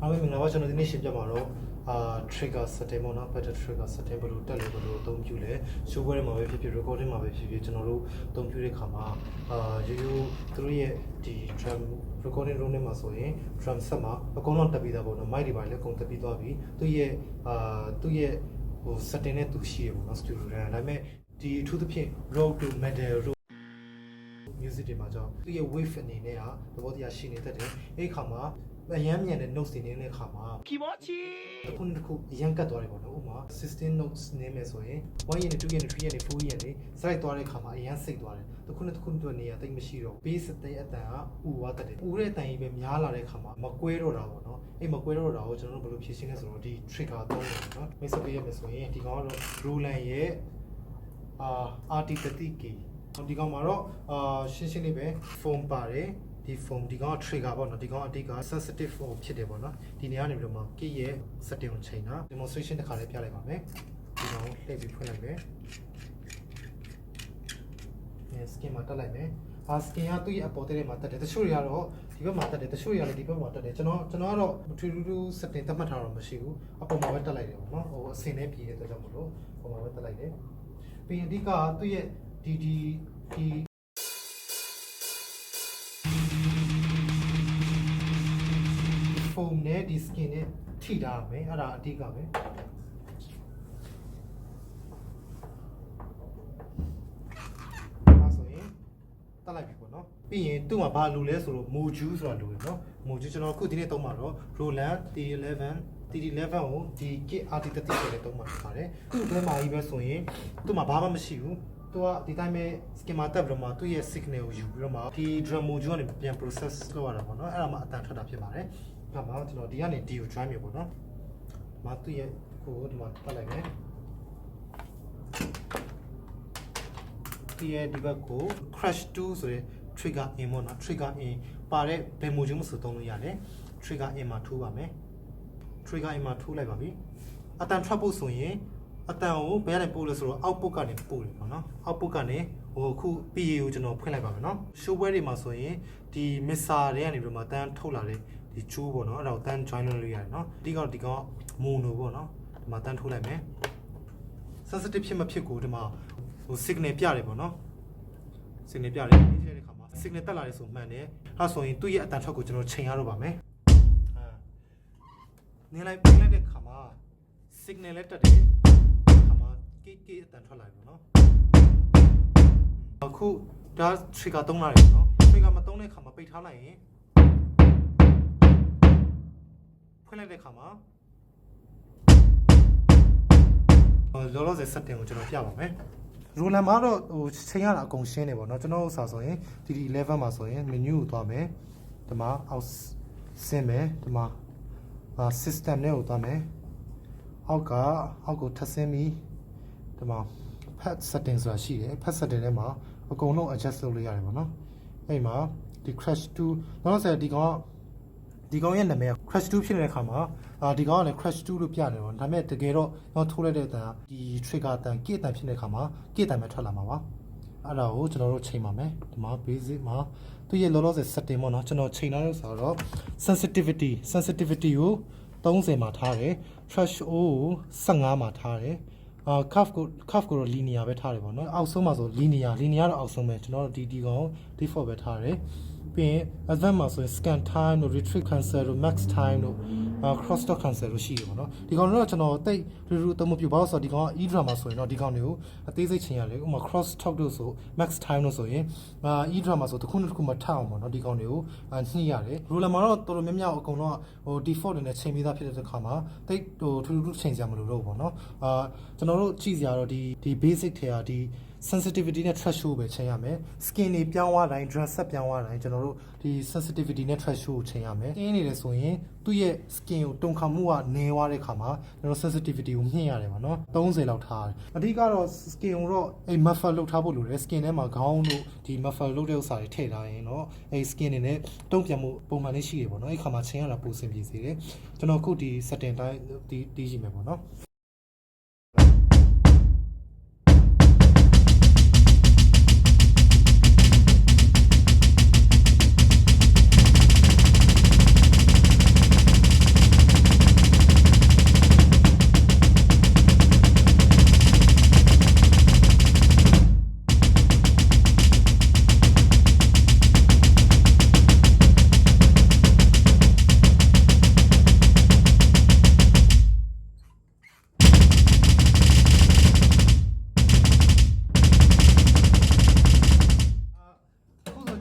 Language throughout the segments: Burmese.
အားမင်္ဂလာပါကျွန်တော်ဒီနေ့ရှင်းပြမှာတော့trigger setting ပေါ့နော် better trigger setting ဘယ်လိုတက်လဲဘယ်လိုအသုံးပြုလဲ software မှာပဲဖြစ်ဖြစ် recording မှာပဲဖြစ်ဖြစ်ကျွန်တော်တို့အသုံးပြုတဲ့အခါမှာရိုးရိုးသူတို့ရဲ့ဒီ drum recording room ထဲမှာဆိုရင် drum set မှာအကုန်လုံးတက်ပြီးသားပေါ့နော် mic တွေပါလည်းအကုန်တက်ပြီးသွားပြီသူ့ရဲ့ဟို setting နဲ့သူရှိရပေါ့နော် studio ထဲဒါပေမဲ့ဒီအထူးသဖြင့် raw to metal music တွေမှာကြောင့်သူ့ရဲ့ wave အနေနဲ့ဟာသဘောတရားရှိနေတတ်တယ်အဲ့ခါမှာအရန်မြန်တဲ့ notes တွေနေတဲ့ခါမှာ気持ちいいခုနှစ်ခုအရန်ကတ်သွားတယ်ပေါ့နော်ဥပမာ16 notes နေမယ်ဆိုရင်1 year နဲ့2 year နဲ့3 year နဲ့4 year နဲ့စလိုက်သွားတဲ့ခါမှာအရန်စိတ်သွားတယ်တစ်ခုနဲ့နေရာတိတ်မရှိတော့ base တဲ့အတန်ကဥဝါတတ်တယ်ဥတဲ့အတန်ကြီးပဲများလာတဲ့ခါမှာမကွဲတော့တာပေါ့နော်အဲ့မကွဲတော့တာကိုကျွန်တော်တို့ဘယ်လိုဖြည့်ရှင်းလဲဆိုတော့ဒီ trigger သုံးတယ်နော်မိတ်ဆွေပြရမယ်ဆိုရင်ဒီကောင်ကတော့ Roland ရဲ့RT30K ဒီကောင်မှာတော့ရှင်းလေးပဲ foam ပါတယ်ဒီ foam ဒီကောင်က trigger ပေါ့နော်ဒီကောင်အတိတ်က sensitive foam ဖြစ်တယ်ပေါ့နော်ဒီနေရာနေပြီးတော့မှ key ရဲ့ setting ကိုချိန်တာ demonstration တစ်ခါလေးပြလိုက်ပါမယ်ဒီကောင်လှည့်ပြီးဖွင့်လိုက်မယ် skin မှာတက်လိုက်မယ်skin ကသူ့ရဲ့အပေါ်တဲ့မှာတက်တယ်တချို့တွေကတော့ဒီဘက်မှာတက်တယ်တချို့တွေကလည်းဒီဘက်မှာတက်တယ်ကျွန်တော်ကတော့ထူး setting သတ်မှတ်ထားတော့မရှိဘူးအပေါ်မှာပဲတက်လိုက်တယ်ပေါ့နော်ဟိုအစင်နဲ့ပြည်တဲ့အတွက်ကြောင့်မလို့အပေါ်မှာပဲတက်လိုက်တယ်ပြီးရင်အဓိကသူ့ရဲ့ဒီ foam နဲ့ဒီ skin နဲ့ထိထားရမယ်အဲ့ဒါအဓိကပဲအဲ့ဆိုရင်တက်လိုက်ပြီပေါ့နော်ပြီးရင်သူ့မှာဘာလိုလဲဆိုတော့ module ဆိုတာလိုရယ်နော် module ကျွန်တော်အခုဒီနေ့သုံးမှာတော့ Roland T11 ကိုဒီ kit RT30 ဆိုတဲ့သုံးမှာပါတယ်သူ့ဘက်မှာကြီးပဲဆိုရင်သူ့မှာဘာမှမရှိဘူးသူကဒီတိုင်းပဲ skin မှာတက်ပြီးတော့မှသူ့ရဲ့ signal ကိုယူပြီးတော့မှဒီ drum module ကနေပြန် process လုပ်ရတာပေါ့နော်အဲ့ဒါမှအတန်ထွက်တာဖြစ်ပါတယ်ဒါမှကျွန်တော်ဒီကနေ D ကို drive မြေပေါ့နော်မသူ့ရဲ့ကိုဒီမှာပတ်လိုက်မယ်ဒီရဲ့ဒီဘက်ကို crash 2ဆိုတဲ့ trigger in ပေါ့နော် trigger in ပါတဲ့ဘယ် module မှဆိုသုံးလို့ရတယ် trigger in မှာထိုးပါမယ် trigger in မှာထိုးလိုက်ပါပြီအတန်ထွက်ဖို့ဆိုရင်အတန်ကိုဘယ်ကနေပို့လဲဆိုတော့ output ကနေပို့တယ်ပေါ့နော် output ကနေဟိုအခု PA ကိုကျွန်တော်ဖွင့်လိုက်ပါမယ်နော် showware တွေမှာဆိုရင်ဒီ mixer တွေကနေပြီးတော့မှအတန်ထုတ်လာတဲ့ဒီချိုးပေါ့နော်အဲ့ဒါကိုတန်း join လုပ်လို့ရတယ်နော်ဒီကောင် mono ပေါ့နော်ဒီမှာတန်းထိုးလိုက်မယ် sensitive ဖြစ်မဖြစ်ကိုဒီမှာဟို signal ပြတယ်ပေါ့နော် signal ပြတယ်ဒီထည့်တဲ့ခါမှာ signal တက်လာတယ်ဆိုမှန်တယ်အဲ့ဆိုရင်သူ့ရဲ့အတန်ထွက်ကိုကျွန်တော်ချိန်ရတော့ပါမယ်နင်းလိုက်တဲ့ခါမှာ signal လည်းတက်တယ်ခါမှာ k အတန်ထွက်လာပြီပေါ့နော်အခုဒါ trigger သုံးလာတယ်နော် trigger မသုံးတဲ့ခါမှာပိတ်ထားလိုက်ရင်ဖွင့်လိုက်တဲ့ခါမှာလောလောဆယ် setting ကိုကျွန်တော်ပြပါမယ် Roland မှာတော့ဟိုချိန်ရတာအကုန်ရှင်းနေပေါ့နော်ကျွန်တော်ဥစ္စာဆိုရင် DD11 မှာဆိုရင် menu ကိုသွားမယ်ဒီမှာအောက်ဆင်းမယ်ဒီမှာsystem နဲ့ကိုသွားမယ်အောက်ကိုထပ်ဆင်းပြီးဒီမှာ pad setting ဆိုတာရှိတယ် pad setting ထဲမှာအကုန်လုံး adjust လုပ်လို့ရတယ်ပေါ့နော်အဲ့မှာဒီ crash 2လောလောဆယ်ဒီကောင်ရဲ့နာမည် crash 2ဖြစ်နေတဲ့အခါမှာဒီကောင်ကလည်း crash 2လို့ပြနေတော့ဒါပေမဲ့တကယ်တော့ကျွန်တော်ထိုးလိုက်တဲ့အတန်ဒီ trigger အတန် key အတန်ဖြစ်နေတဲ့အခါမှာ key အတန်ပဲထွက်လာမှာပါအဲ့ဒါကိုကျွန်တော်တို့ချိန်ပါမယ်ဒီမှာ basic မှာသူရဲ့လောလောဆယ် setting ပေါ့နော်ကျွန်တော်ချိန်ထားလို့ဆိုတော့ sensitivity ကို30မှာထားတယ် threshold ကို15မှာထားတယ်curve ကိုတော့ linear ပဲထားတယ်ပေါ့နော်အောက်ဆုံးမှာဆို linear တော့အောက်ဆုံးပဲကျွန်တော်တို့ဒီကောင် default ပဲထားတယ်ပြီးရင် advanced မှာဆိုရင် scan time တို့ retrieve cancel တို့ max time တို့cross talk cancel တို့ရှိတယ်ပေါ့နော်ဒီကောင်တော့ကျွန်တော်တိတ်ရူအသုံးမပြုပါဘူးဆိုတော့ဒီကောင်က e drum မှာဆိုရင်တော့ဒီကောင်တွေကိုအသေးစိတ်ချိန်ရတယ်ဥပမာ cross talk တို့ဆို max time တို့ဆိုရင်e drum မှာဆိုတစ်ခုနဲ့တစ်ခုမထအောင်ပေါ့နော်ဒီကောင်တွေကိုညှိရတယ် roller မှာတော့တော်တော်များများအကုန်လုံးဟို default တွေနဲ့ချိန်ပြီးသားဖြစ်တဲ့အခါမှာတိတ်ဟိုထူးထူးချိန်စရာမလိုတော့ဘူးပေါ့နော်ကျွန်တော်တို့ကြည့်စရာတော့ဒီ basic ထဲကဒီ sensitivity နဲ့ threshold ပဲချိန်ရမယ် skin တွေပြောင်းသွားတိုင်း dress set ပြောင်းသွားတိုင်းကျွန်တော်တို့ဒီ sensitivity နဲ့ threshold ကိုချိန်ရမယ်တင်းနေတယ်ဆိုရင်သူ့ရဲ့ skin ကိုတုံခါမှုကနေသွားတဲ့ခါမှာကျွန်တော် sensitivity ကိုမြင့်ရတယ်ပါနော်30လောက်ထားတယ်အဓိကတော့ skin ကိုတော့အဲ့ muffle လုပ်ထားဖို့လိုတယ် skin ထဲမှာခေါင်းတို့ဒီ muffle လုပ်တဲ့ဥစ္စာတွေထည့်ထားရင်တော့အဲ့ skin တွေနဲ့တုံ့ပြန်မှုပုံမှန်လေးရှိတယ်ပေါ့နော်အဲ့ခါမှာချိန်ရတာပိုဆင်ပြေစေတယ်ကျွန်တော်အခုဒီ setting တိုင်းတီးရှိမယ်ပေါ့နော်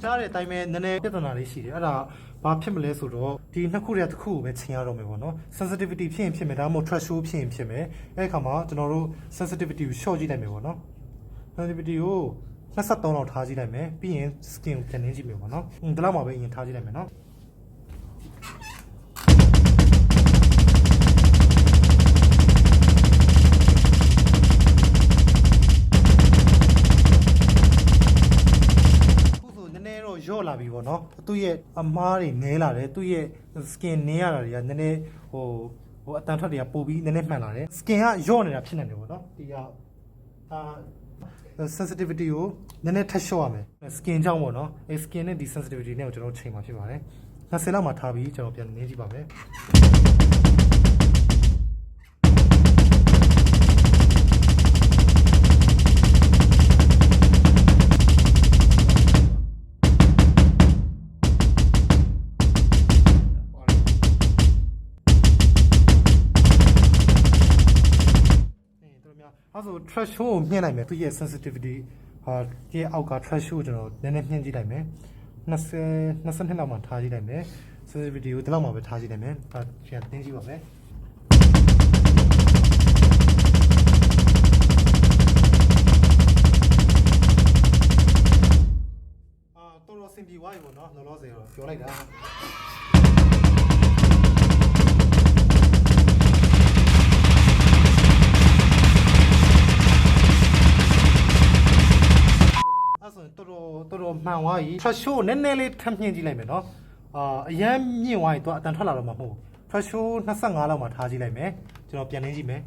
ကြားတဲ့အတိုင်းပဲနည်းနည်းပြဿနာလေးရှိတယ်အဲ့ဒါဘာဖြစ်မလဲဆိုတော့ဒီနှစ်ခုတည်းတစ်ခုကိုပဲချိန်ရတော့မယ်ပေါ့နော် sensitivity ဖြစ်ရင်ဖြစ်မယ်ဒါမှမဟုတ် threshold ဖြစ်ရင်ဖြစ်မယ်အဲ့ခါမှာကျွန်တော်တို့ sensitivity ကို short ကြည့်လိုက်မယ်ပေါ့နော် sensitivity ကို23လောက်ထားကြည့်လိုက်မယ်ပြီးရင် skin ကိုပြန်နှင်းကြည့်မယ်ပေါ့နော်ဒီလောက်မှာပဲအရင်ထားကြည့်လိုက်မယ်နော်ရော့လာပြီပေါ့နော်သူ့ရဲ့အမားတွေနဲလာတယ်သူ့ရဲ့ skin နင်းရတာတွေကနည်းနည်းဟိုအတန်ထွက်တွေကပိုပြီးနည်းနည်းမှန်လာတယ် skin ကရော့နေတာဖြစ်နေတယ်ပေါ့နော်ဒီကsensitivity ကိုနည်းနည်းထပ်လျှော့ရမယ် skin ကြောင့်ပေါ့နော်အဲ skin နဲ့ဒီ sensitivity နဲ့ကိုကျွန်တော်ချိန်မှာဖြစ်ပါတယ်20လောက်မှာထားပြီးကျွန်တော်ပြန်နင်းကြည့်ပါမယ်အဲ့ဆို threshold ကိုမြှင့်လိုက်မယ်သူရဲ့ sensitivity ဒီအောက်က threshold ကိုကျွန်တော်နည်းနည်းမြှင့်ကြည့်လိုက်မယ်22လောက်မှာထားကြည့်လိုက်မယ် sensitivity ကိုဒီလောက်မှာပဲထားကြည့်လိုက်မယ်ပြန်သင်ကြည့်ပါမယ်တော်တော်စင်ပြေသွားပြီပေါ့နော်လောလောဆယ်တော့ပြောလိုက်တာတော်မှန်သွားပြီ threshold နည်းနည်းလေးထပ်မြင့်ကြည့်လိုက်မယ်နော်အရန်မြင့်သွားရင်တော့အတန်ထွက်လာတော့မှာမဟုတ်ဘူး threshold 25လောက်မှာထားကြည့်လိုက်မယ်ကျွန်တော်ပြန်နှင်းကြည့်မယ်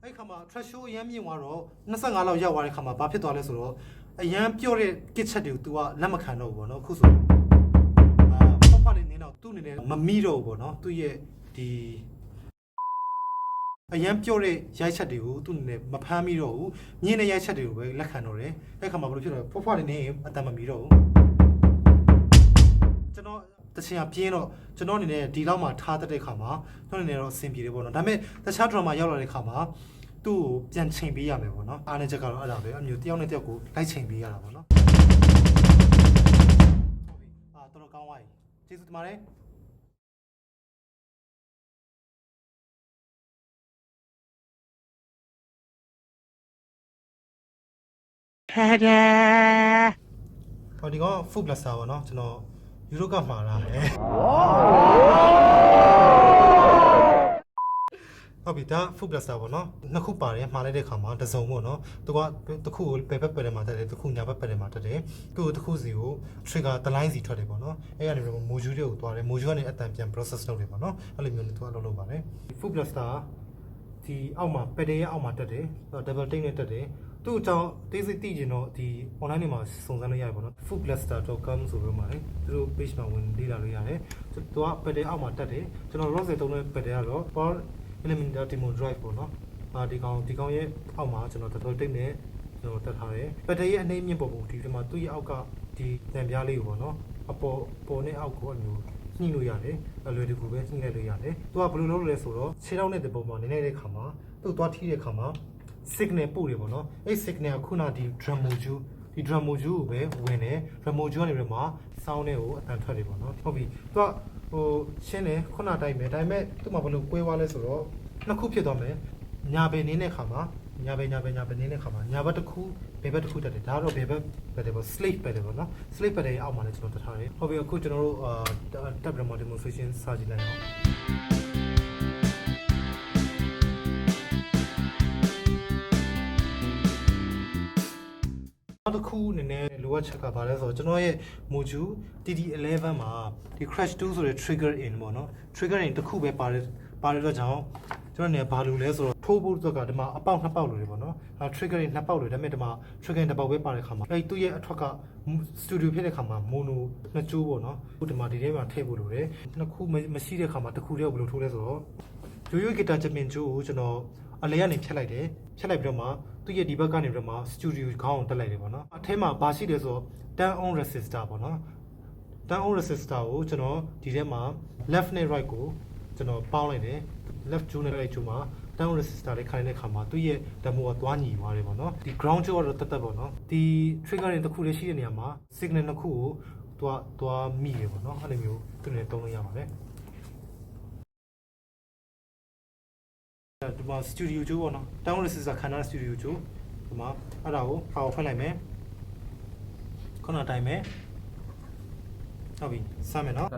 အဲ့ခါမှာ threshold အရန်မြင့်သွားတော့25လောက်ရောက်သွားတဲ့ခါမှာဘာဖြစ်သွားလဲဆိုတော့အရန်ပြော့တဲ့ kit ချက်တွေကို तू ကလက်မခံတော့ဘူးပေါ့နော်အခုဆိုသူ့အနေနဲ့မမိတော့ဘူးပေါ့နော်သူ့ရဲ့ဒီအရန်ပြော့တဲ့ရိုက်ချက်တွေကိုသူ့အနေနဲ့မဖမ်းမိတော့ဘူးမြင်းတဲ့ရိုက်ချက်တွေကိုပဲလက်ခံတော့တယ်အဲ့ခါမှာဘာလို့ဖြစ်တော့ဖွားဖွားနေအတန်မမီတော့ဘူးကျွန်တော်တချင်ကပြင်းတော့ကျွန်တော်အနေနဲ့ဒီလောက်မှထားတဲ့ခါမှာကျွန်တော်အနေနဲ့တော့အဆင်ပြေတယ်ပေါ့နော်ဒါပေမဲ့တခြား drama ရောက်လာတဲ့ခါမှာသူ့ကိုပြန်ချိန်ပေးရမယ်ပေါ့နော်အားနေချက်ကတော့အဲ့ဒါပဲအမျိုးတယောက်နဲ့တယောက်ကိုလိုက်ချိန်ပေးရတာပေါ့နော်တော်တော်ကောင်းသွားပြီကျေးဇူးတင်ပါတယ်ဟောဒီကောင် food blaster ပေါ့နော်ကျွန်တော်ယူရိုကမှာလာတယ်ဟုတ်ပြီဒါ food blaster ပေါ့နော်နှစ်ခုပါတယ်မှားလိုက်တဲ့ခါမှာတစ်စုံပေါ့နော်သူကတစ်ခုကိုဘယ်ဘက်ပဲမှာတက်တယ်တစ်ခုညာဘက်ပဲမှာတက်တယ်သူ့ကိုတစ်ခုစီကို trigger တစ်လိုင်းစီထွက်တယ်ပေါ့နော်အဲ့ကနေပြီးတော့ module တွေကိုသွားတယ် module ကနေအတန်ပြန် process လုပ်တယ်ပေါ့နော်အဲ့လိုမျိုးနဲ့သူကလုပ်ပါတယ် food blaster ဒီအောက်မှာ pedal ရဲ့အောက်မှာတက်တယ် double tick နဲ့တက်တယ်သူ့အကြောင်းတိစိတ်သိကျင်တော့ဒီ online တွေမှာစုံစမ်းလို့ရတယ်ပေါ့နော် foodblaster.com ဆိုပြီးမှလေသူတို့ page မှာဝင်လေ့လာလို့ရတယ်သူက pedal အောက်မှာတက်တယ်ကျွန်တော် rock သုံးတဲ့ pedal ကတော့ power elemental demo drive ပေါ့နော်ဒီကောင်ရဲ့အောက်မှာကျွန်တော် double tick နဲ့ကျွန်တော်တက်ထားတယ် pedal ရဲ့အနေမြင့်ပုံပုံဒီမှာသူ့ရဲ့အောက်ကဒီတံပြားလေးကိုပေါ့နော်အပေါ်နဲ့အောက်ကိုအမျိုးညှိလို့ရတယ်အလွယ်တကူပဲညှိလိုက်လို့ရတယ်သူကဘယ်လိုလုပ်လဲဆိုတော့ခြေထောက်နဲ့ဒီပုံမှာနေနေတဲ့ခါမှာသူ့သွားထိတဲ့ခါမှာ signal ပို့တယ်ပေါ့နော်အဲ့ signal ကခုနဒီ drum module ဒီ drum module ကိုပဲဝင်တယ် drum module ကနေပြီးမှ sound တွေကိုအတန်ထွက်တယ်ပေါ့နော်ဟုတ်ပြီသူကဟိုရှင်းတယ်ခုနတိုင်းပဲဒါပေမဲ့သူ့မှာဘယ်လိုကွဲသွားလဲဆိုတော့နှစ်ခုဖြစ်သွားမယ်ညာဘက်နေတဲ့ခါမှာညာဘက်နေတဲ့ခါမှာညာဘက်တစ်ခုဘယ်ဘက်တစ်ခုတက်တယ်ဒါတော့ဘယ်ဘက်ပဲတယ်ပေါ့ slate ပဲတယ်ပေါ့နော် slate ပဲတယ်အောက်မှာလည်းကျွန်တော်တက်ထားတယ်ဟုတ်ပြီအခုကျွန်တော်တို့tab demo demonstration စကြည့်လိုက်အောင်နောက်တစ်ခုအနေနဲ့လိုအပ်ချက်ကဘာလဲဆိုတော့ကျွန်တော်ရဲ့ module TD11 မှာဒီ crash 2ဆိုတဲ့ trigger in ပေါ့နော် trigger in တစ်ခုပဲပါတယ်တော့ကြောင့်ကျွန်တော်နေဘာလို့လဲဆိုတော့ထိုးဖို့အတွက်ကဒီမှာအပေါက်နှစ်ပေါက်လို့လေပေါ့နော်အဲ trigger in နှစ်ပေါက်လို့ဒါပေမဲ့ဒီမှာ trigger in တစ်ပေါက်ပဲပါတဲ့ခါမှာအဲသူ့ရဲ့အထွက်က studio ဖြစ်တဲ့ခါမှာ mono နှစ်ကျိုးပေါ့နော်အခုဒီမှာဒီထဲမှာထည့်ဖို့လိုတယ်နှစ်ခုမရှိတဲ့ခါမှာတစ်ခုတည်းကိုဘယ်လိုထိုးလဲဆိုတော့ရိုးရိုးဂီတာချက်ပင်ကျိုးကိုကျွန်တော်အလဲကနေဖြတ်လိုက်တယ်ဖြတ်လိုက်ပြီးတော့မှသူ့ရဲ့ဒီဘက်ကနေပြီးတော့မှ studio ခေါင်းကိုတက်လိုက်တယ်ပေါ့နော်အထဲမှာဘာရှိလဲဆိုတော့ turn on resistor ပေါ့နော် turn on resistor ကိုကျွန်တော်ဒီထဲမှာ left နဲ့ right ကိုကျွန်တော်ပေါင်းလိုက်တယ် left ကျိုးနဲ့ right ကျိုးမှာ turn on resistor လေးခိုင်းတဲ့အခါမှာသူ့ရဲ့ demo ကသွားညီသွားတယ်ပေါ့နော်ဒီ ground ကျိုးကတော့တက်ပေါ့နော်ဒီ trigger တွေတစ်ခုလေးရှိတဲ့နေရာမှာ signal နှစ်ခုကိုသွားမိတယ်ပေါ့နော်အဲ့လိုမျိုးသူနဲ့တုံးလို့ရပါတယ်ဒီမှာ studio ကျိုးပေါ့နော် turn on resistor ခန္ဓာ studio ကျိုးဒီမှာအဲ့ဒါကို power ဖွင့်လိုက်မယ်ခုနတိုင်းပဲဟုတ်ပြီစမယ်နော်